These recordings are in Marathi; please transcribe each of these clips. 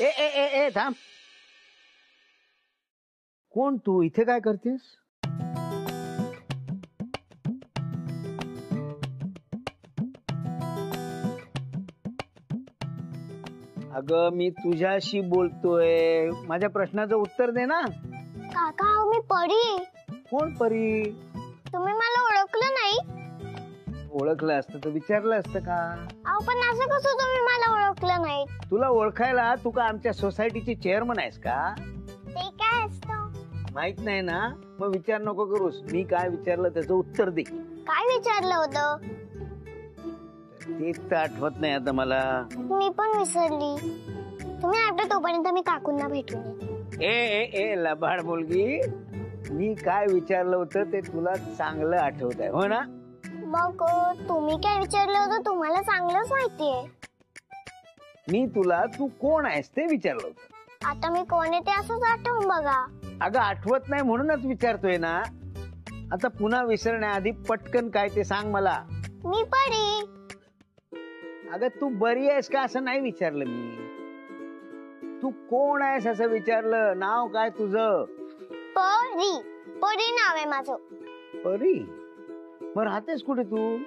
ए ए ए ए थांब. कोण तू? इथे काय करतेस? अगं मी तुझ्याशी बोलतोय, माझ्या प्रश्नाचं उत्तर दे ना. काका मी परी. कोण परी? तुम्ही मला ओळखलं नाही? ओळखलं असतं तर विचारलं असतं का? अहो पण असं कसं तुम्ही मला ओळखलं नाही? तुला ओळखायला तू का आमच्या सोसायटीची चेअरमन आहेस का? ते काय असतं माहित नाही ना? मग विचार नको करूस. मी काय विचारलं त्याचं उत्तर दे. काय विचारलं होतं? तेच तर आठवत नाही आता मला. मी पण विसरली. तुम्ही आठवत तोपर्यंत मी काकूंना भेटून येते. ए ए ए लबाड मुलगी, मी काय विचारलं होतं ते तुला चांगलं आठवत आहे हो ना? मग तुम्ही काय विचारलं होतं तुम्हाला चांगलंच माहितीये. मी तुला तू कोण आहेस ते विचारलं होतं. आता मी कोण आहे ते असंच आठवून बघा. अगं आठवत नाही म्हणूनच विचारतोय ना. आता पुन्हा विसरण्याआधी पटकन काय ते सांग मला. मी परी. अगं तू बरी आहेस का असं नाही विचारलं मी. तू कोण आहेस असं विचारलं. नाव काय तुझं? परी. परी नाव आहे माझं. परी? मग राहतेस कुठे तू?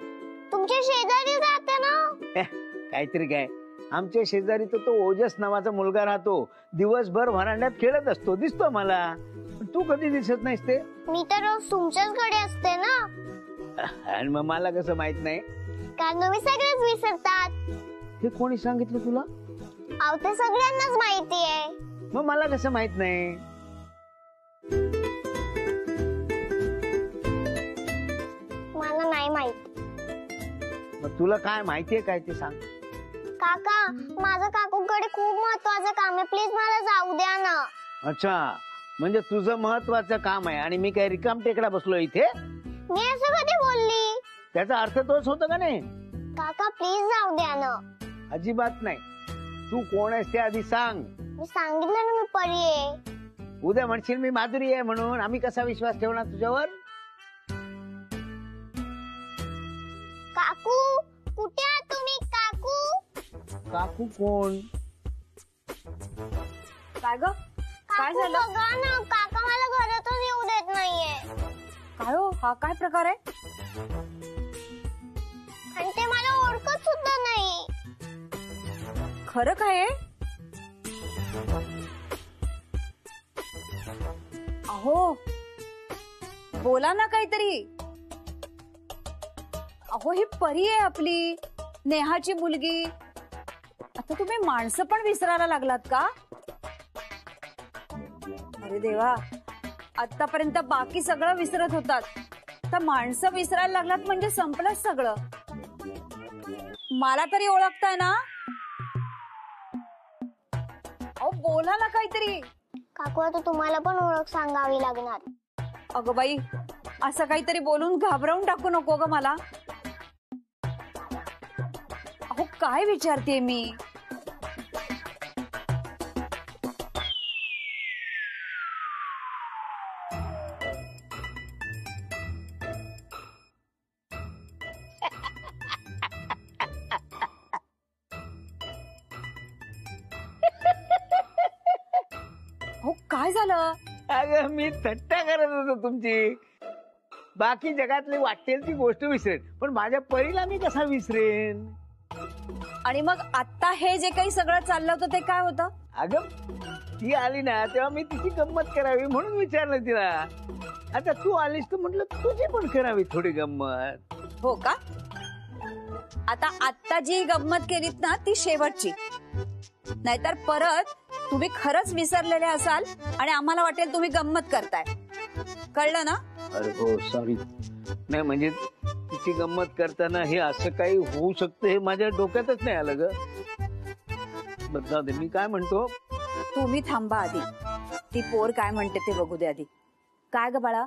तुमच्या शेजारी राहते ना. काहीतरी काय. आमच्या शेजारी तो ओजस नावाचा मुलगा राहतो. दिवसभर व्हरांड्यात खेळत असतो, दिसतो मला. तू कधी दिसत नाहीस ते? मी तर रोज तुमच्याचकडे असते ना. आणि मग मला कसं माहित नाही? कारण तुम्ही सगळेच विसरतात. हे कोणी सांगितलं तुला? अहो ते सगळ्यांनाच माहिती आहे. मग मला कसं माहित नाही? मला नाही माहित. मग तुला काय माहितीये काय ते सांग. काका माझं काकूकडे खूप महत्वाचं काम आहे. प्लीज मला जाऊ द्या ना. अच्छा, म्हणजे तुझं महत्वाचं काम आहे आणि मी काय रिकाम टेकडा बसलो इथे? मी असं कधी बोलली? त्याचा अर्थ तोच होता का नाही? काका प्लीज जाऊ द्या ना. अजिबात नाही. तू कोण आहेस ते आधी सांग. मी सांगितलं ना मी परी आहे. उद्या म्हणशील मी माधुरी आहे म्हणून. आम्ही कसा विश्वास ठेवणार तुझ्यावर? काकू कुठे आहात तुम्ही? काकू. काकू कोण? काय ग? काय झालं? बघा ना काका मला घरातच येऊ देत नाहीये. काय हो, हा काय प्रकार आहे? आणि ते मला ओळखत सुद्धा नाही. खरं काय आहे? अहो बोला ना काहीतरी. अहो ही परी आहे आपली, नेहाची मुलगी. आता तुम्ही माणसं पण विसरायला लागलात का? अरे देवा, आतापर्यंत बाकी सगळं विसरत होतात, तर माणसं विसरायला लागलात म्हणजे संपलंच सगळं. मला तरी ओळखताय ना? अहो बोला ना काहीतरी. काकू आता तुम्हाला पण ओळख सांगावी लागणार. अगं बाई, असं काहीतरी बोलून घाबरवून टाकू नको ग मला. अहो काय विचारते मी? हो काय झालं? अगं मी थट्टा करत होतो तुमची. बाकी जगातली वाटेल ती गोष्ट विसरेन, पण माझ्या परीला मी कसा विसरेन? आणि मग आता हे जे काही सगळं चाललं होतं ते काय होतं? अगं ती आली ना तेव्हा मी तिची गंमत करावी म्हणून विचारलं तिला. आता तू आलीस तर म्हटलं तुझी पण करावी थोडी गंमत. हो का? आता जी गंमत केलीत ना ती शेवटची, नाहीतर परत तुम्ही खरंच विसरलेले असाल आणि आम्हाला वाटेल तुम्ही गंमत करताय. कळलं ना? अरे हो सॉरी. नाही म्हणजे तिची गंमत करताना हे असं काही होऊ शकतं हे माझ्या डोक्यातच नाही आलं ग. बघा दे मी काय म्हणतो. तुम्ही थांबा आधी, ती पोर काय म्हणते ते बघू दे आधी. काय ग बाळा?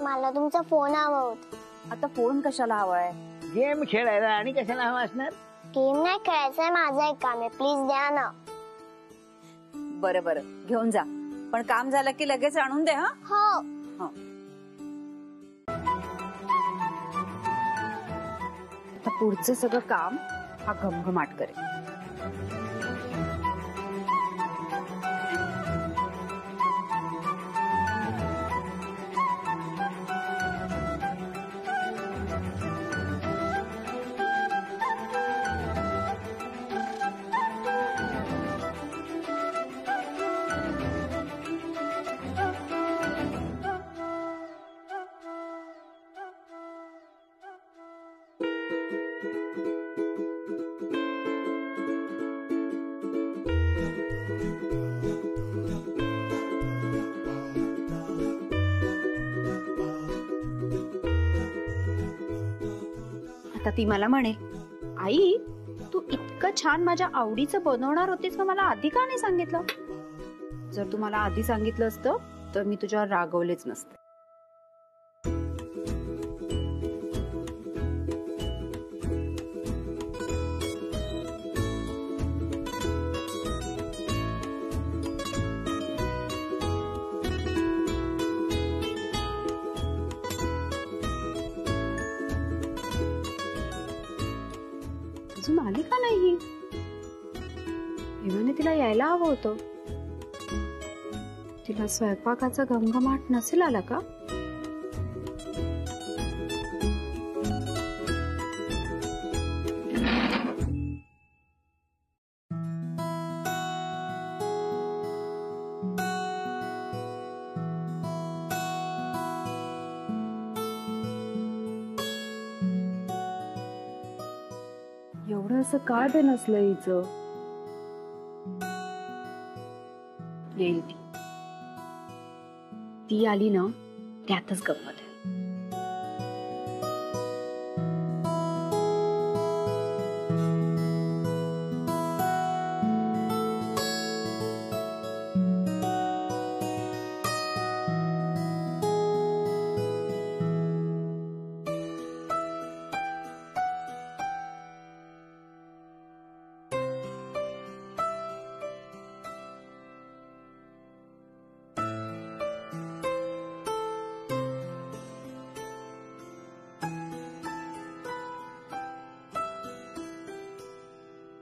मला तुमचा फोन हवा होता. आता फोन कशाला हवाय? गेम खेळायला. आणि कशाला हवा असणार? गेम नाही खेळायचंय, माझं एक काम आहे. प्लीज द्या ना. बरं बरं घेऊन जा, पण काम झालं की लगेच आणून दे. हा हो. आता पुढचं सगळं काम हा घमघमाट करेल. आता ती मला म्हणे, आई तू इतकं छान माझ्या आवडीचं बनवणार होतीस का मला आधी का नाही सांगितलं? जर तू मला आधी सांगितलं असतं तर मी तुझ्यावर रागवलेच नसते. अजून आली का नाही? हेमाने तिला यायला हवं होतं. तिला स्वयंपाकाचा घमघमाट नसेल आला का? एवढं असं काय बे नसलं हिचं. येईल ती आली ना त्यातच गंमत आहे.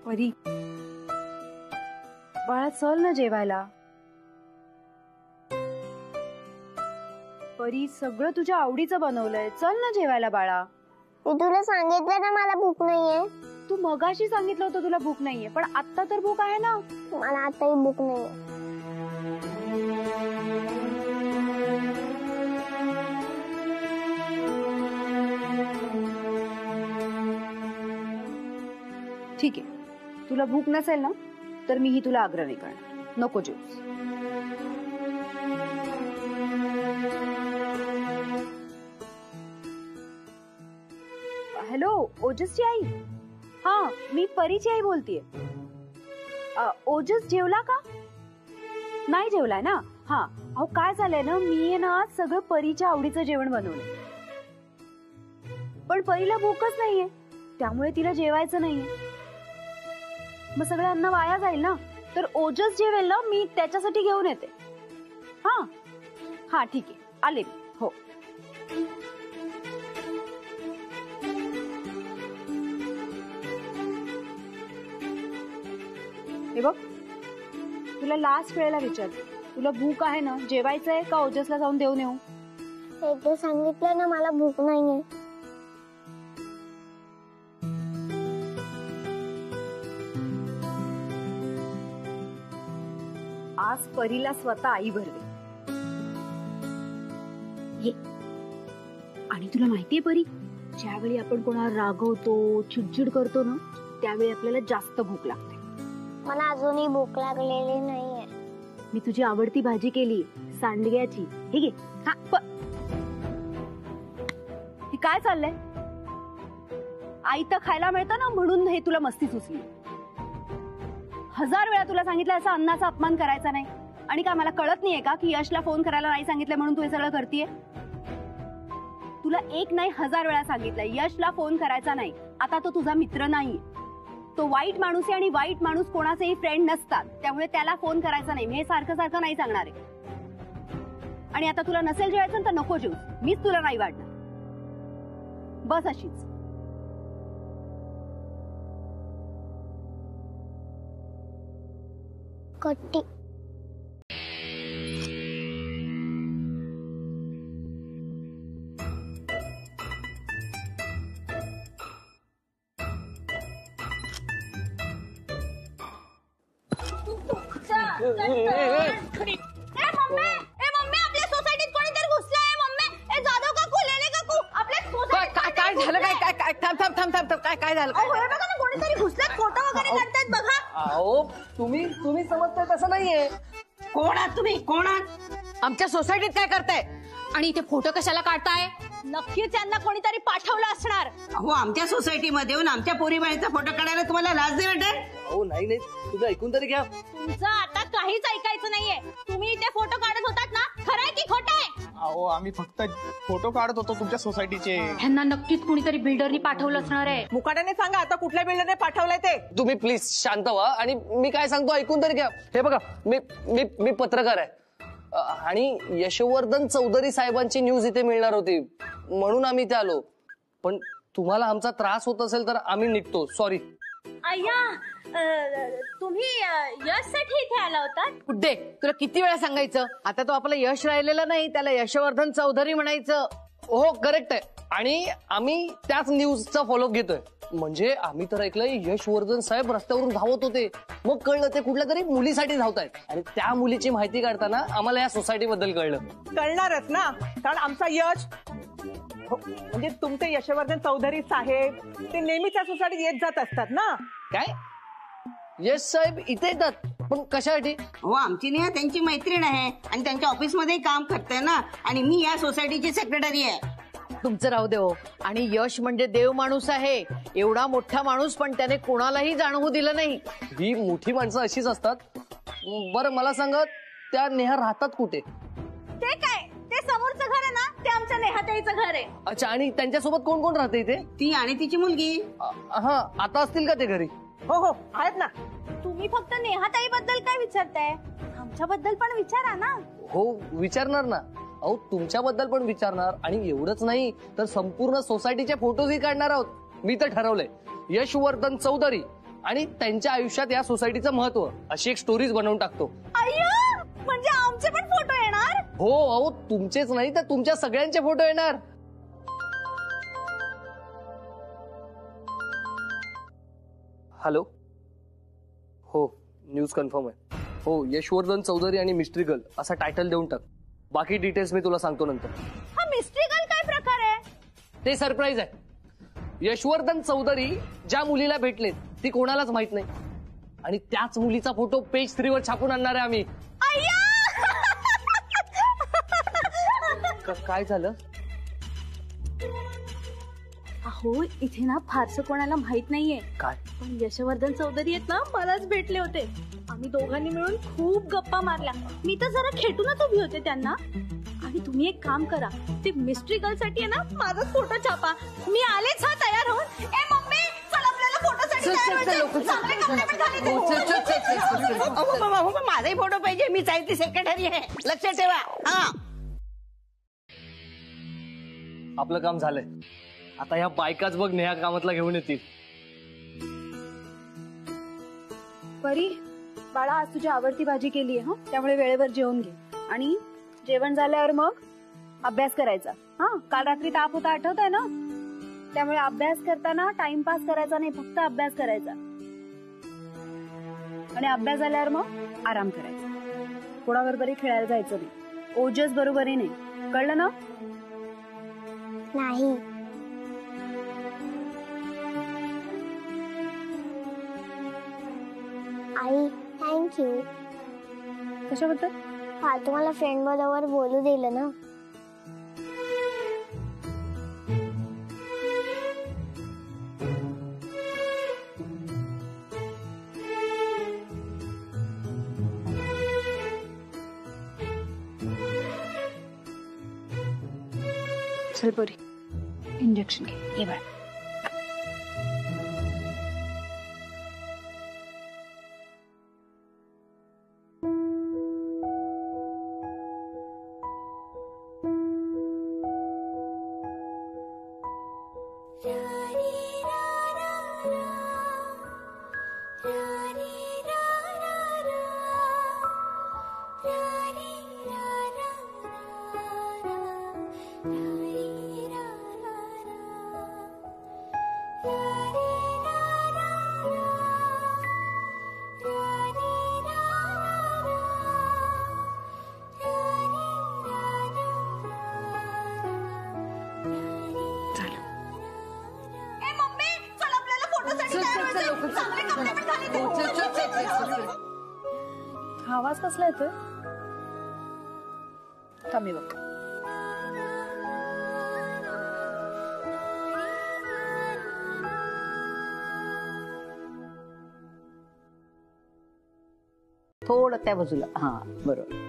परी बाळा चल ना जेवायला. परी सगळं तुझ्या आवडीचं बनवलंय, चल ना जेवायला बाळा. मी तुला सांगितलं ना मला भूक नाहीये. तू मगाशी सांगितलं होतं तुला भूक नाहीये, पण आता तर भूक आहे ना. मला आताही भूक नाहीये. ठीक आहे, तुला भूक नसेल ना तर मीही तुला आग्रह नाही करणार. नको जेवूस. हॅलो ओजसची आई. हा मी परीची आई बोलतेय. ओजस जेवला का? नाही जेवलाय ना. हा अहो काय झालंय ना, मी ना आज सगळं परीच्या आवडीचं जेवण बनवलंय, पण परीला भूकच नाहीये त्यामुळे तिला जेवायचं नाहीये. मग सगळं अन्न वाया जाईल ना. तर ओजस जेवेल ना, मी त्याच्यासाठी घेऊन येते. हा हा ठीक आहे, आले मी. हो हे बघ, तुला लास्ट वेळेला विचार, तुला भूक आहे ना, जेवायचंय का ओजसला जाऊन देऊन येऊ? एकदा सांगितलं ना मला भूक नाहीये. आज परीला स्वतः आई भरवे. ये. आणि तुला माहितीये परी, ज्यावेळी आपण कोणाला रागवतो, चिडचिड करतो ना, त्यावेळी आपल्याला जास्त भूक लागते. मला अजूनही भूक लागलेली नाहीये. मी तुझी आवडती भाजी केली, सांडग्याची. हे घे. हा हे काय चाललंय? आई तर खायला मिळतं ना म्हणून हे तुला मस्ती सुचली. 1000 वेळा तुला सांगितलं असं अन्नाचा अपमान करायचा नाही. आणि काय मला कळत नाहीये का की यशला फोन करायला नाही सांगितलं म्हणून तू हे सगळं करतेय? तुला एक नाही 1000 वेळा सांगितलंय यशला फोन करायचा नाही. आता तो तुझा मित्र नाही, तो वाईट माणूस आहे आणि वाईट माणूस कोणाचेही फ्रेंड नसतात. त्यामुळे त्याला फोन करायचा नाही. मी हे सारखं सारखं नाही सांगणार आहे. आणि आता तुला नसेल जेवायचं तर नको जेवू, मीच तुला नाही वाढणार. बस अशीच. कट्टी. झालं काय काय काय थांब थांब थांब थांब थांब. काय काय झालं काय झालं? बघा ना कोणीतरी घुसल्यात फोटो वगैरे काढतायत बघा. अहो तुम्ही समजताय तसं नाहीये. कोण आहात तुम्ही? कोण आहात? आमच्या सोसायटीत काय करताय? आणि इथे फोटो कशाला काढताय? नक्कीच त्यांना कोणीतरी पाठवलं असणार. अहो आमच्या सोसायटीमध्ये येऊन आमच्या पोरीबाळीचा फोटो काढायला तुम्हाला लाज नाही वाटत? अहो नाही नाही तुम्ही ऐकून तरी घ्या. तुमचं आता काहीच ऐकायचं नाहीये. तुम्ही इथे फोटो काढत होतात ना, खरंय की खोटंय? अहो आम्ही फक्त फोटो काढत होतो तुमच्या सोसायटीचे. ह्यांना नक्कीच कुणीतरी बिल्डरनी पाठवलं असणार आहे. मुकाट्याने सांगा आता कुठल्या बिल्डरने पाठवलंय ते. तुम्ही प्लीज शांत व्हा आणि मी काय सांगतो ऐकून तरी घ्या. हे बघा मी मी मी पत्रकार आहे आणि यशवर्धन चौधरी साहेबांची न्यूज इथे मिळणार होती म्हणून आम्ही इथे आलो. पण तुम्हाला आमचा त्रास होत असेल तर आम्ही निघतो. सॉरी. अय्या तुम्ही यशसाठी इथे आला होता? गुड्डे तुला किती वेळा सांगायचं? आता तो आपलं यश राहिलेलं नाही, त्याला यशवर्धन चौधरी म्हणायचं. हो करेक्ट आहे आणि आम्ही त्याच न्यूजचा फॉलोअप घेतोय. म्हणजे आम्ही तर ऐकलंय यशवर्धन साहेब रस्त्यावरून धावत होते, मग कळलं ते कुठल्या तरी मुलीसाठी धावतायत आणि त्या मुलीची माहिती काढताना आम्हाला या सोसायटी बद्दल कळलं. कळणारच ना, कारण आमचा यश म्हणजे तुमचे यशवर्धन चौधरी साहेब ते नेहमी त्या सोसायटीत येत जात असतात ना. काय यश साहेब इथे येतात? पण कशासाठी? हो आमची नाही त्यांची मैत्रीण आहे आणि त्यांच्या ऑफिसमध्ये काम करते ना आणि मी या सोसायटीची सेक्रेटरी आहे. तुमचं राहू दे हो. आणि यश म्हणजे देव माणूस आहे, एवढा मोठा माणूस, पण त्याने कोणालाही जाणवू दिलं नाही. ही मोठी माणसं अशीच असतात. बरं मला सांगा त्या नेहा राहतात कुठे? ते काय, ते समोरचं घर आहे ना, ते आमच्या नेहाताईचं घर आहे. अच्छा आणि त्यांच्यासोबत कोण कोण राहते इथे? ती आणि तिची मुलगी. हा आता असतील का ते घरी? हो हो आहेत ना. तुम्ही फक्त नेहाताई बद्दल काय विचारताय? आमच्याबद्दल पण विचारा ना. हो विचारणार ना. अहो तुमच्याबद्दल पण विचारणार आणि एवढंच नाही तर संपूर्ण सोसायटीचे फोटोजही काढणार आहोत. मी तर ठरवलंय यशवर्धन चौधरी आणि त्यांच्या आयुष्यात या सोसायटीचं महत्व अशी एक स्टोरीज बनवून टाकतो. अय्या म्हणजे आमचे पण फोटो येणार? हो अहो तुमचेच नाही तर तुमच्या सगळ्यांचे फोटो येणार. हॅलो. हो न्यूज कन्फर्म आहे. हो यशवर्धन चौधरी आणि मिस्ट्री गर्ल असा टायटल देऊन टाक. बाकी डिटेल्स मी तुला सांगतो नंतर. हा मिस्ट्री गर्ल काय प्रकार आहे? ते सरप्राईज आहे. यशवर्धन चौधरी ज्या मुलीला भेटले ती कोणालाच माहित नाही आणि त्याच मुलीचा फोटो पेज 3 वर छापून आणणार आहे आम्ही. काय झालं? अहो इथे ना फारसं कोणाला माहित नाहीये. काय? पण यशवर्धन चौधरी आहेत ना, मलाच भेटले होते. आम्ही दोघांनी मिळून खूप गप्पा मारल्या. मी तर जरा खेटूनच उभी होते त्यांना. आणि तुम्ही एक काम करा, ते मिस्ट्री गर्ल साठी आहे ना माझाच फोटो छापा. मी आलेच हा तयार होऊन. ए मम्मी चल आपल्याला फोटोसाठी तयार व्हायचंय. चांगले कपडे पण घालायचे. माझाही फोटो पाहिजे. मी साहित्य सेक्रेटरी आहे, लक्षात ठेवा. हा आपलं काम झालंय. आता ह्या बायकाच बघ नेहा कामातला घेऊन येतील. परी बाळा आज तुझी आवडती भाजी केली आहे, त्यामुळे वेळेवर जेवून घे. आणि जेवण झाल्यावर मग अभ्यास करायचा. हा काल रात्री ताप होता आठवतंय ना, त्यामुळे अभ्यास करताना टाइमपास करायचा नाही, फक्त अभ्यास करायचा. आणि अभ्यास झाल्यावर मग आराम करायचा. कोणाबरोबरही खेळायला जायचं नाही, ओजस बरोबरही नाही. कळलं ना? नाही. आई थँक्यू. कशाबद्दल? काल तुम्हाला फ्रेंड बरोबर बोलू दिलं ना. चल परी इंजेक्शन घे. ये बाळ. हा आवाज कसला येतोय? थांबी बघ. थोडं त्या बाजूला. हा बरोबर.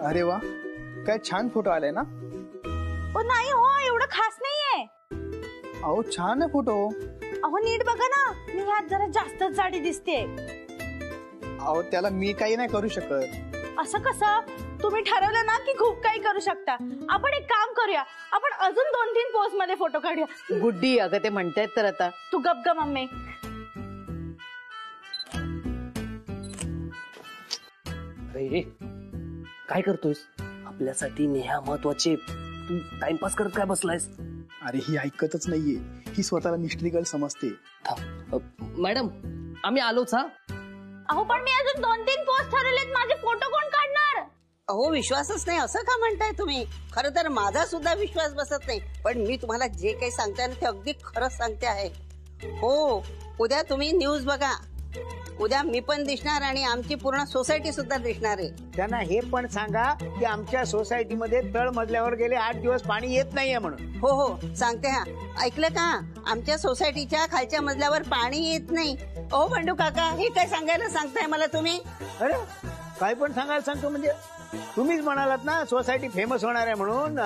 अरे वा, काय छान फोटो आलाय ना. नाही हो, एवढं खास नाहीये. अहो छान आहे फोटो. अहो नीट बघा ना, मी ह्यात जरा जास्तच जाडी दिसते. अहो त्याला मी काही नाही करू शकत. असं कसं? तुम्ही ठरवलं ना की खूप काही करू शकता. आपण एक काम करूया, आपण अजून 2-3 पोज मध्ये फोटो काढूया. गुड्डी, अगं ते म्हणतायत तर आता. तू गप ग मम्मी. अरे काय करतोयस? आपल्यासाठी नेहा महत्वाचे, तू टाइमपास करत काय बसलायस? अरे ही ऐकतच नाहीये, ही स्वतःला मिस्ट्री गर्ल समजते. मॅडम आम्ही आलोच. हा अहो पण मी अजून 2-3 पोज ठरवलेत, माझे फोटो कोण काढणार? अहो विश्वासच नाही असं का म्हणताय तुम्ही? खरं तर माझा सुद्धा विश्वास बसत नाही, पण मी तुम्हाला जे काही सांगते ना ते अगदी खरंच सांगते आहे. हो, उद्या तुम्ही न्यूज बघा. उद्या मी पण दिसणार आणि आमची पूर्ण सोसायटी सुद्धा दिसणार आहे. त्यांना हे पण सांगा की आमच्या सोसायटीमध्ये तळ मजल्यावर गेले 8 दिवस पाणी येत नाहीये म्हणून. हो हो सांगते. हा ऐकलं का? आमच्या सोसायटीच्या खालच्या मजल्यावर पाणी येत नाही. ओ बंडू काका, हे काय सांगायला सांगताय मला तुम्ही? अरे काय पण सांगायला सांगतो म्हणजे? तुम्हीच म्हणालात ना सोसायटी फेमस होणार आहे म्हणून.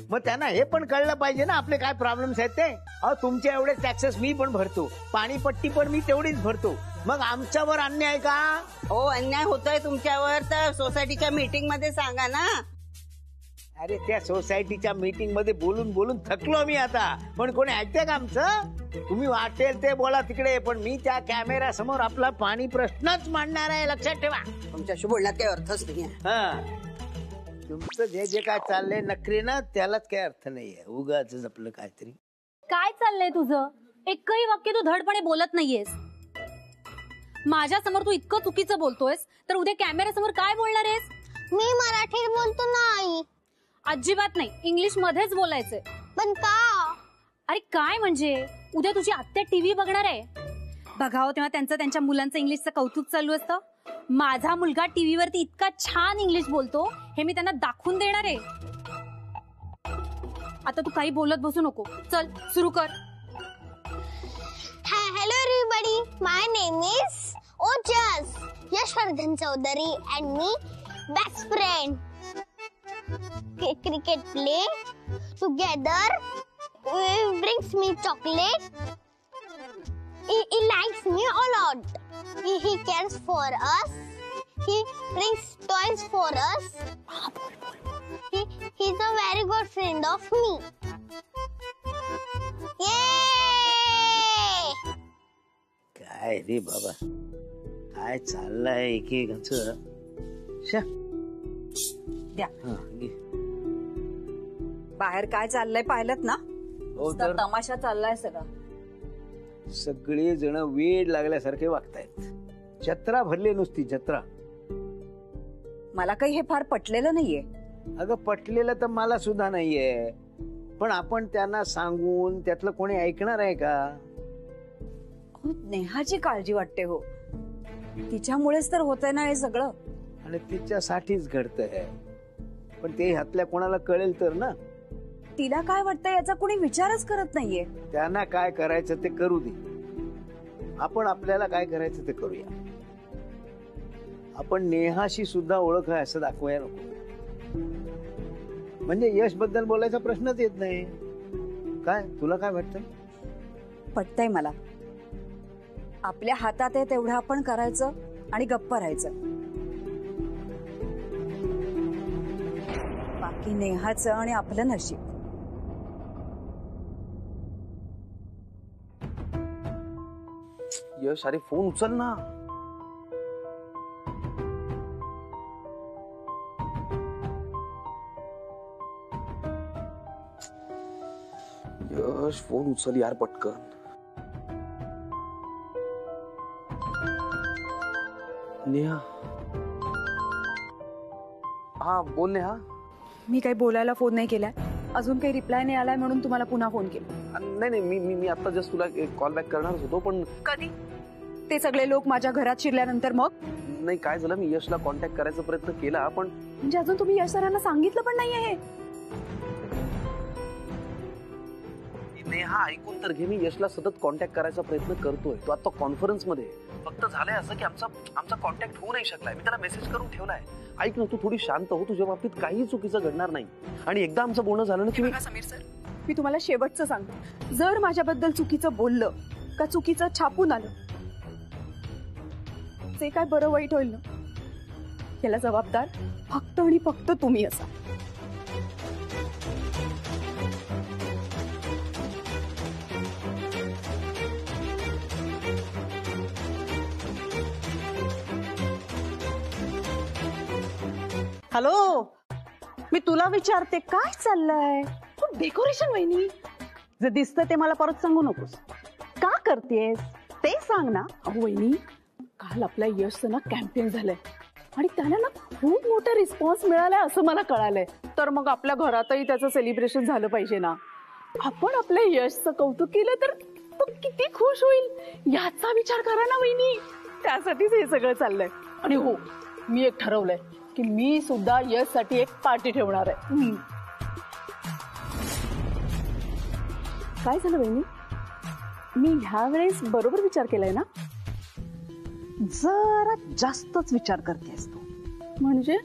मग त्यांना हे पण कळलं पाहिजे ना आपले काय प्रॉब्लेम्स आहेत ते. अहो तुमच्या एवढे टॅक्सेस मी पण भरतो, पाणीपट्टी पण मी तेवढीच भरतो, मग आमच्यावर अन्याय का? हो अन्याय होतोय तुमच्यावर तर सोसायटीच्या मीटिंग मध्ये सांगा ना. अरे त्या सोसायटीच्या मीटिंग मध्ये बोलून बोलून थकलो मी आता, पण कोणी ऐकते का आमचं? तुम्ही वाटेल ते बोला तिकडे, पण मी त्या कॅमेरा समोर आपला पाणी प्रश्नच मांडणार आहे, लक्षात ठेवा. तुमच्याशी बोलण्यात काही अर्थच नाहीये. तुमचं जे जे काय चाललंय नखरे ना, त्यालाच काही अर्थ नाहीये, उगाच आपलं काहीतरी. काय चाललंय तुझं? एकही वाक्य तू धडपणे बोलत नाहीयेस. माझ्या समोर तू इतकं चुकीचं बोलतोयस, तर उद्या कॅमेरा समोर काय बोलणार आहेस? मी मराठीत बोलतो ना आई. अजिबात नाही, इंग्लिश मध्येच बोलायचंय. पण का? अरे काय म्हणजे, उद्या तुझी आत्या टीव्ही बघणार आहे. बघावं तेव्हा त्यांच्या मुलांचं इंग्लिशचं कौतुक चालू असतं. माझा मुलगा टीव्हीवरती इतका छान इंग्लिश बोलतो, हे मी त्यांना दाखवून देणार आहे. आता तू काही बोलत बसू नको, चल सुरू कर. Hello everybody, my name is Ojas Yashwardhan Chaudhary and me best friend. Cricket play together brings me chocolate. He likes me a lot. He cares for us. He brings toys for us. He's a very good friend of me. Yay! काय रे बाबा, काय चाललंय एकेकाचं. द्या. घे. बाहेर काय चाललंय पाहिलत ना? हो नुसता तर तमाशा चाललाय सगळा. सगळे जण वेड लागल्यासारखे वागतायत. जत्रा भरली नुसती जत्रा. मला काही हे फार पटलेलं नाहीये. अगं पटलेलं तर मला सुद्धा नाहीये, पण आपण त्यांना सांगून त्यातलं कोणी ऐकणार आहे का? नेहाची काळजी वाटते हो, तिच्यामुळेच तर होतंय ना हे सगळं. आणि तिच्यासाठीच घडतंय, पण ते ह्यातल्या कोणाला कळेल तर ना. तिला काय वाटतंय याचा कोणी विचारच करत नाहीये. त्यांना काय करायचं ते करू दे, आपण आपल्याला काय करायचं ते करूया. आपण नेहाशी सुद्धा ओळख आहे असं दाखवायला नको. म्हणजे यश बद्दल बोलायचा प्रश्नच येत नाही. काय तुला काय वाटतं? पटतंय मला. आपल्या हातात आहे तेवढं आपण करायचं आणि गप्प राहायचं. बाकी नेहाचं आणि आपलं नशीब. यश अरे फोन उचल ना. यश फोन उचल यार पटकन. नेहा. हा बोल नेहा. मी काही बोलायला फोन नाही केलाय, अजून काही रिप्लाय नाही आलाय म्हणून तुम्हाला पुन्हा फोन केला. नाही नाही मी मी मी आता जस्ट तुला कॉल बॅक करणारच होतो, पण कधी? ते सगळे लोक माझ्या घरात शिरल्यानंतर मग? नाही काय झालं, मी यशला कॉन्टॅक्ट करायचा प्रयत्न केला, पण म्हणजे अजून तुम्ही यश सरांना सांगितलं पण नाहीये हे? नेहा ऐकून तर घे, मी यशला सतत कॉन्टॅक्ट करायचा प्रयत्न करतोय. तो आता कॉन्फरन्स मध्ये, फक्त झालंय असं की आमचा कॉन्टॅक्ट होऊ नाही शकलाय. मी त्याला मेसेज करून ठेवलाय. ऐक ना, तू थोडी शांत हो, तुझ्या बाबतीत काही चुकीचं घडणार नाही. आणि एकदा आमचं बोलणं झालं ना की मी समीर सर, मी तुम्हाला शेवटचं सांगते, जर माझ्याबद्दल चुकीचं बोललं का चुकीचं छापून आलं, जे काय बरं वाईट होईल ना, याला जबाबदार फक्त आणि फक्त तुम्ही असा. हॅलो, मी तुला विचारते काय चाललंय? डेकोरेशन वहिनी, जे दिसतं ते मला परत सांगू नकोस. का करतेस ते सांग ना. अहो वहिनी, काल आपल्या यशचं ना कॅम्पेन झालंय आणि त्याला ना खूप मोठा रिस्पॉन्स मिळालाय असं मला कळालंय. तर मग आपल्या घरातही त्याचं सेलिब्रेशन झालं पाहिजे ना. आपण आपल्या यशचं कौतुक केलं तर तो किती खुश होईल याचा विचार करा ना वहिनी. त्यासाठीच हे सगळं चाललंय. आणि हो, मी एक ठरवलंय की मी सुद्धा यश साठी एक पार्टी ठेवणार आहे. काय झालं वहिनी, मी ह्या वेळेस बरोबर विचार केलाय ना? जरा जास्तच विचार करतेस तू. म्हणजे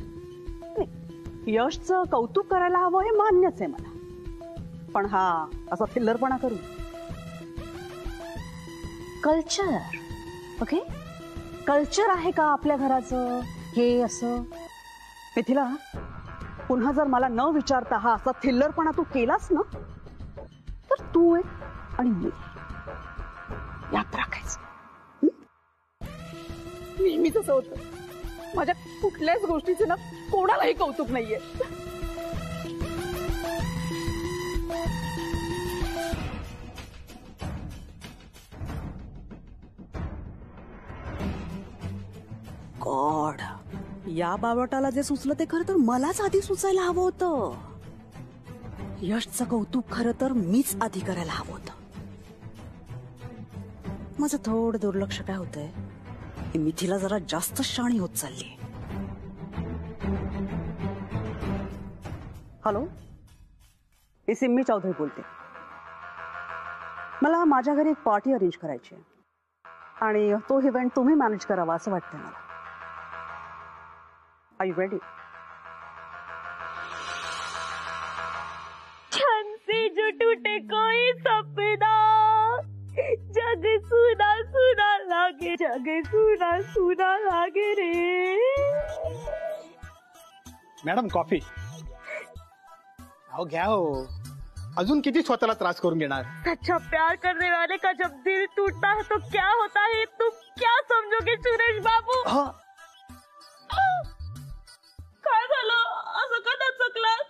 यशचं कौतुक करायला हवं हे मान्यच आहे मला, पण हा असा थिल्लरपणा करू. कल्चर, ओके, कल्चर आहे का आपल्या घराचं हे असं? मिथिला, पुन्हा जर मला न विचारता हा असा थिल्लरपणा तू केलास ना, तर तू एक आणि मी याद राखायचं. नेहमीच असं होतं, माझ्या कुठल्याच गोष्टीचं ना कोणालाही कौतुक नाहीये. गॉड, या बावटाला जे सुचलं ते खरं तर मलाच आधी सुचायला हवं होतं. यशचं कौतुक खरं तर मीच आधी करायला हवं होतं. माझं थोडं दुर्लक्ष काय होतंय, ही मिथिला जरा जास्त शाणी होत चालली. हॅलो, मी सिम्मी चौधरी बोलते. मला माझ्या घरी एक पार्टी अरेंज करायची आहे आणि तो इव्हेंट तुम्ही मॅनेज करावा असं वाटतंय मला. Are you ready? छन से जो टूटे कोई सपना, जग सुना सुना लागे, जग सुना सुना लागे रे. Madam coffee. अहो घ्या हो, अजून किती स्वतःला त्रास करून घेणार. सच्चा प्यार करने वाले का जब दिल टूटता है तो क्या होता है, तुम क्या समझोगे सुरेश बाबू? काय झालं, असं का दचकलास?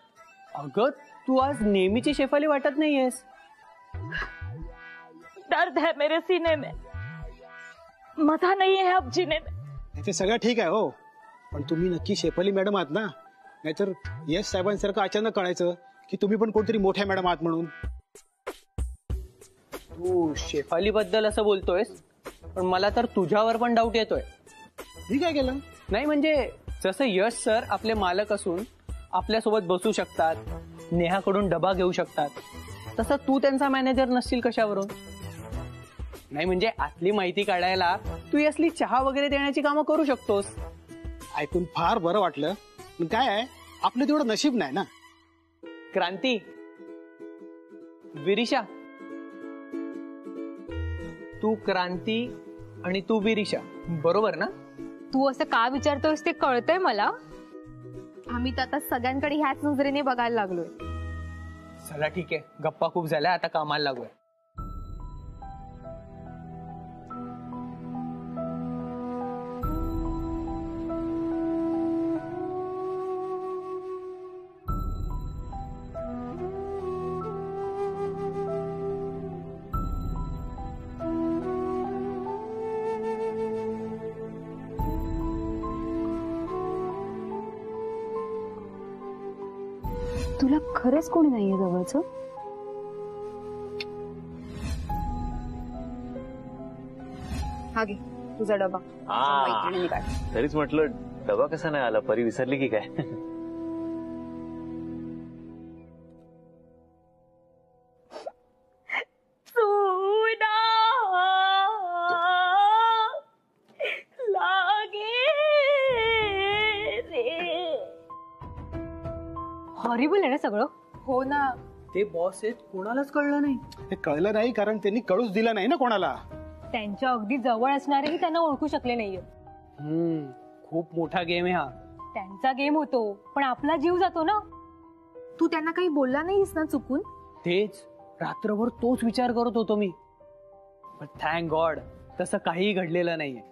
अगं तू आज नेहमीची शेफाली वाटत नाहीयेस. दर्द है मेरे सीने में, मजा नहीं है अब जीने में. ते सगळं ठीक आहे हो, पण तुम्ही नक्की शेफाली मॅडम आहात ना? नाहीतर यश साहेबांसारखं अचानक कळायचं की तुम्ही पण कोणतरी मोठ्या मॅडम आहात म्हणून. तू शेफाली बद्दल असं बोलतोयस, पण मला तर तुझ्यावर पण डाऊट येतोय. मी काय केलं? नाही म्हणजे जसं यश सर आपले मालक असून आपल्यासोबत बसू शकतात, नेहाकडून डबा घेऊ शकतात, तसं तू त्यांचा मॅनेजर नसशील कशावरून? नाही म्हणजे आतली माहिती काढायला तू असली चहा वगैरे देण्याची कामं करू शकतोस. ऐकून फार बरं वाटलं, पण काय आहे, आपलं तेवढं नशीब नाही ना. क्रांती, विरिशा, तू क्रांती आणि तू विरिशा, बरोबर ना? तू असं का विचारतोस ते कळतंय मला. आम्ही तर आता सगळ्यांकडे ह्याच नजरेने बघायला लागलोय. चला ठीक आहे, गप्पा खूप झाल्या, आता कामाला लागूया. तुला खरंच कोणी नाहीये जवळचं? हा घे तुझा डबा. मैत्रिणीने काढला. तरीच म्हटलं डबा कसा नाही आला, परी विसरली की काय? हॉरिबल आहे ना सगळं. हो ना, ते बॉस आहेत, कोणालाच कळलं नाही. हे कळलं नाही कारण त्यांनी कळूच दिला नाही ना कोणाला. त्यांच्या अगदी जवळ असणारेही त्यांना ओळखू शकले नाहीये. खूप मोठा गेम आहे हा. त्यांचा गेम होतो पण आपला जीव जातो ना. तू त्यांना काही बोलला नाहीस ना चुकून? तेच रात्रभर तोच विचार करत होतो मी. पण थँक गॉड तसं काहीही घडलेलं नाहीये.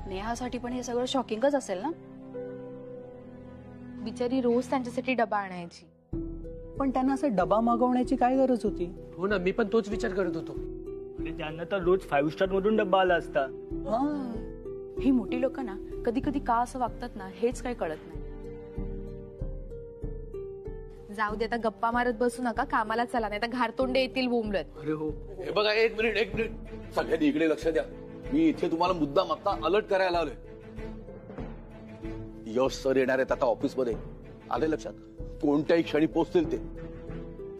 नेहासाठी पण हे सगळं शॉकिंगच असेल ना. बिचारी रोज त्यांच्यासाठी डबा आणायची. पण त्यांना असं डबा मागवण्याची काय गरज होती? हो ना, मी पण तोच विचार करत होतो. त्यांना तर रोज 5 स्टार मधून डब्बा आला असता. ही मोठी लोक ना कधी कधी का असं वागतात ना हेच काही कळत नाही. जाऊ दे, आता गप्पा मारत बसू नका, कामाला चला, नाही तर घारतोंडे येतील बोंबलत. अरे हो. हे बघा, एक मिनिट सगळ्यांनी इकडे लक्ष द्या. मी इथे तुम्हाला मुद्दाम आता अलर्ट करायला आलोय. यश सर येणार आहेत आता ऑफिसमध्ये. आले लक्षात? कोणत्याही क्षणी पोहोचतील ते.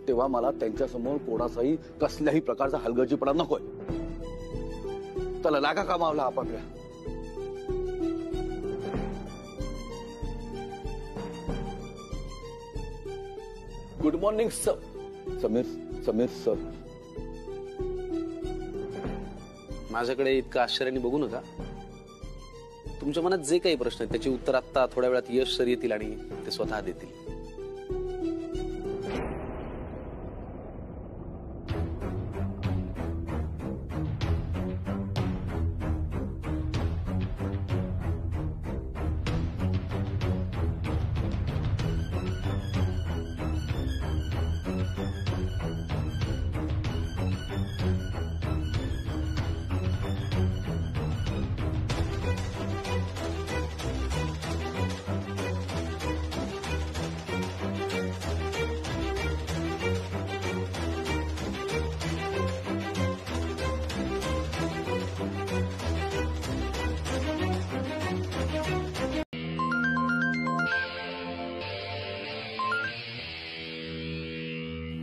तेव्हा मला त्यांच्या समोर कोणाचाही कसल्याही प्रकारचा हलगर्जीपणा नकोय. चला लागा कामावला आपण. Good morning sir. Sameer sir. माझ्याकडे इतकं आश्चर्याने बघू नका. तुमच्या मनात जे काही प्रश्न आहेत त्याची उत्तर आता थोड्या वेळात यश सर येतील आणि ते स्वतः देतील.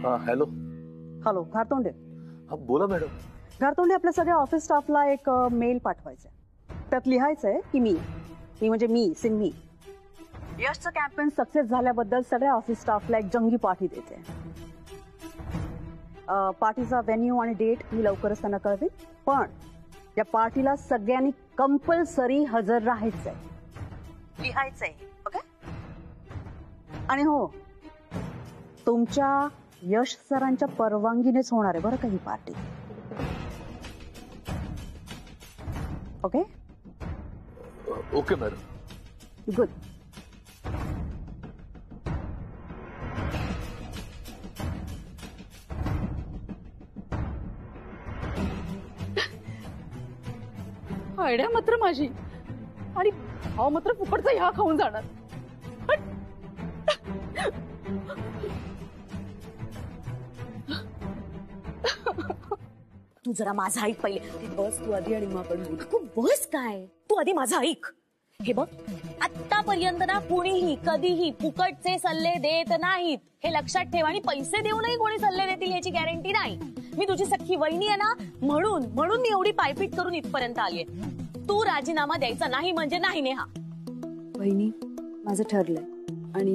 हा हॅलो. हॅलो घारतोंडे. हा बोला मॅडम. घारतोंडे, आपल्या सगळ्या ऑफिस स्टाफला एक मेल पाठवायचा आहे. त्यात लिहायचंय की मी म्हणजे मी सिन्मी यशचं कॅम्पेन सक्सेस झाल्याबद्दल सगळ्या ऑफिस स्टाफला एक जंगी पार्टी देते. पार्टीचा व्हेन्यू आणि डेट मी लवकरच त्यांना कळवेन. पण या पार्टीला सगळ्यांनी कंपल्सरी हजर राहायचंय, लिहायचंय. ओके? आणि हो, तुमच्या यश सरांच्या परवानगीनेच होणार आहे बरं का ही party. Okay? Okay madam. Good. Idea मात्र माझी आणि भाव मात्र फुकटचा ह्या खाऊन जाणार. तू जरा माझा ऐक पहिले. बस तू आधी आणि मग आपण बोलू. बस काय, तू आधी माझा ऐक. हे बघ, आतापर्यंत ना कुणीही कधीही फुकटचे सल्ले देत नाहीत हे लक्षात ठेव. आणि पैसे देऊनही कोणी सल्ले देतील याची गॅरंटी नाही. मी तुझी सख्खी वहिनी आहे ना, म्हणून मी एवढी पायपीट करून इथपर्यंत आलीये. तू राजीनामा द्यायचा नाही म्हणजे नाही नेहा. बहिणी, माझं ठरलंय आणि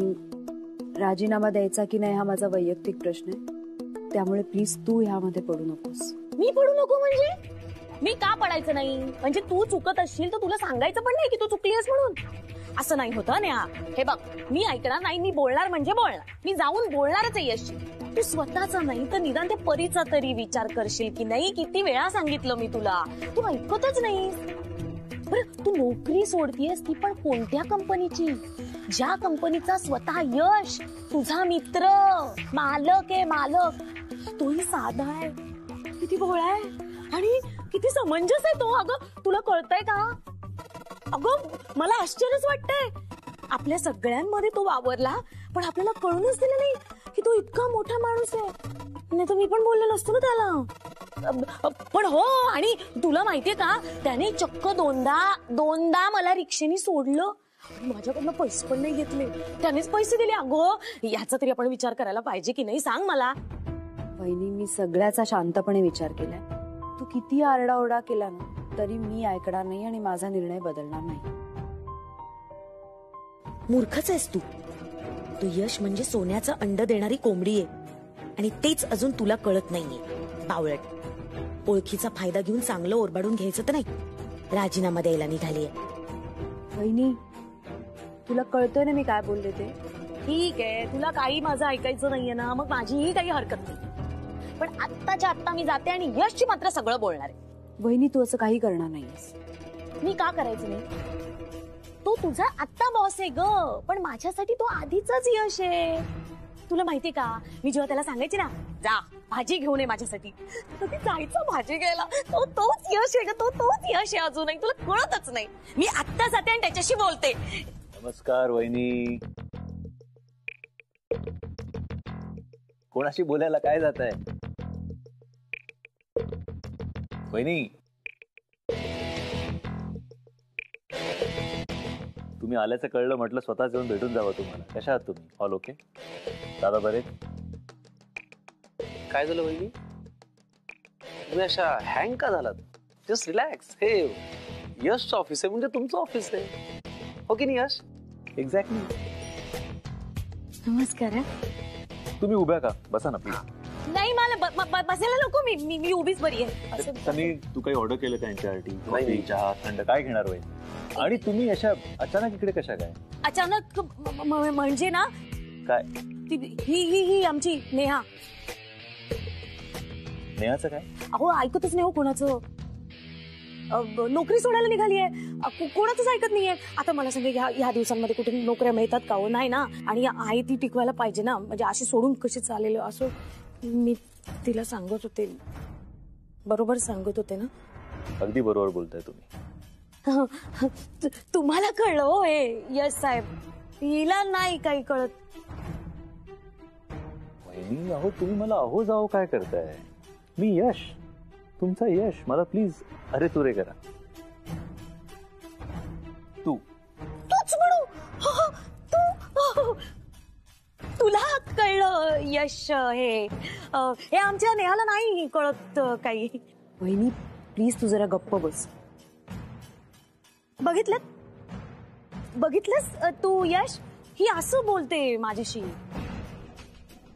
राजीनामा द्यायचा की नाही हा माझा वैयक्तिक प्रश्न आहे. त्यामुळे प्लीज तू ह्यामध्ये पडू नकोस. मी पडू नको म्हणजे? मी का पडायचं नाही? म्हणजे तू चुकत असशील तर तुला सांगायचं पण नाही की तू चुकलीस म्हणून. असं नाही होतं नेहा. हे बघ, मी ऐकणार नाही, मी बोलणार म्हणजे बोलणार. मी जाऊन बोलणारच आहे यशशी. तू स्वतःचा नाही तर निदान त्या परीचा तरी विचार करशील की नाही? किती वेळा सांगितलं मी तुला, तू ऐकतच नाही. बरं, तू नोकरी सोडतीयस ती पण कोणत्या कंपनीची? ज्या कंपनीचा स्वतः यश तुझा मित्र मालक आहे, मालक. तोही साधा आहे, किती भोळा आहे आणि किती समंजस आहे तो. अगं तुला कळतंय का? अगं मला आश्चर्यच वाटतंय. आपल्या सगळ्यांमध्ये तो वावरला पण आपल्याला कळूनच दिलं नाही की तो इतका मोठा माणूस आहे. नाही तर मी पण बोलले नसतो ना त्याला. पण हो, आणि तुला माहितीये का, त्याने चक्क दोनदा मला रिक्षेने सोडलं. माझ्याकडनं पैसे पण नाही घेतले, त्यानेच पैसे दिले. अगं याचा तरी आपण विचार करायला पाहिजे की नाही, सांग मला. बहिणी, मी सगळ्याचा शांतपणे विचार केलाय. तू किती आरडाओरडा केला ना तरी मी ऐकणार नाही आणि माझा निर्णय बदलणार नाही. मूर्खच आहेस तू. तू यश म्हणजे सोन्याचं अंड देणारी कोंबडी आहे आणि तेच अजून तुला कळत नाहीये. बावळट. ओळखीचा फायदा घेऊन चांगलं ओरबाडून घ्यायचं तर नाही. राजीनामा द्यायला निघालीये. बहिणी, तुला कळतंय ना मी काय बोलले ते? ठीक आहे, तुला काही माझं ऐकायचं नाहीये ना, मग माझीही काही हरकत नाही. पण आत्ताच्या आत्ता मी जाते आणि यशची मात्र सगळं बोलणार आहे. बहिणी, तू असं काही करणार नाहीस. मी का करायचं नाही? तो तुझा आत्ता बॉस आहे ग, पण माझ्यासाठी तो आधीचाच यश आहे. तुला माहितीये का, मी जेव्हा त्याला सांगायची ना जा भाजी घेऊन ये माझ्यासाठी, तर ती जायचं भाजी घ्यायला. तोच यश आहे ग, तोच यश आहे अजूनही. तुला कळतच नाही. मी आत्ता जाते आणि त्याच्याशी बोलते. नमस्कार वहिनी. कोणाशी बोलायला काय जात आहे वहिनी? तुम्ही आल्याचं कळलं, म्हटलं स्वतःच येऊन भेटून जावं तुम्हाला. कशा आहात तुम्ही? All okay? दादा बरे? काय झालं वहिनी? तुम्ही अशा हँग का झालात? Just relax. हे यशचं ऑफिस आहे म्हणजे तुमचं ऑफिस आहे, हो की नाही यश? एक्झॅक्टली. नमस्कार. तुम्ही उभ्या का? बसा ना प्लीज. नाही, मला बसायला नको. मी उभीच बरी आहे. सनी, तू काही ऑर्डर केलं त्यांच्यासाठी? कॉफी, चहा, थंड काय घेणार वहिनी? आणि तुम्ही अशा अचानक इकडे कशा काय? अचानक म्हणजे ना काय? ही आमची नेहा. नेहाचं काय? अहो ऐकतच नाही हो कोणाचं. नोकरी सोडायला निघालीये, कोणाचंच ऐकत नाहीये. आता मला सांगा, ह्या दिवसांमध्ये कुठे नोकऱ्या मिळतात का हो? नाही ना. आणि आहे ती टिकवायला पाहिजे ना, म्हणजे अशी सोडून कशी चालेल असं मी तिला सांगत होते. बरोबर सांगत होते ना? अगदी बरोबर बोलताय तुम्ही. तुम्हाला कळलं हो हे यश साहेब, हिला नाही काही कळत. वहिनी, अहो तुम्ही मला अहो जाओ काय करताय? मी यश, तुमचा यश. मला प्लीज अरे तुरे करा. तूच म्हणू. तू तुला कळलं यश. हे आमच्या नेहाला नाही कळत काही. बहिणी, प्लीज तू जरा गप्प बस. बघितलंस तू यश, ही असं बोलते माझ्याशी.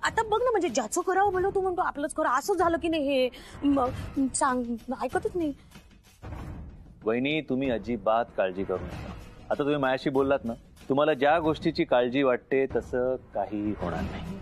आता बघ ना, म्हणजे ज्याचं करावं म्हणून तू म्हणतो आपलंच करा. असं झालं की नाही हे सांग, ऐकतच नाही. वहिनी, तुम्ही अजिबात काळजी करू नका. आता तुम्ही माझ्याशी बोललात ना, तुम्हाला ज्या गोष्टीची काळजी वाटते तसं काही होणार नाही.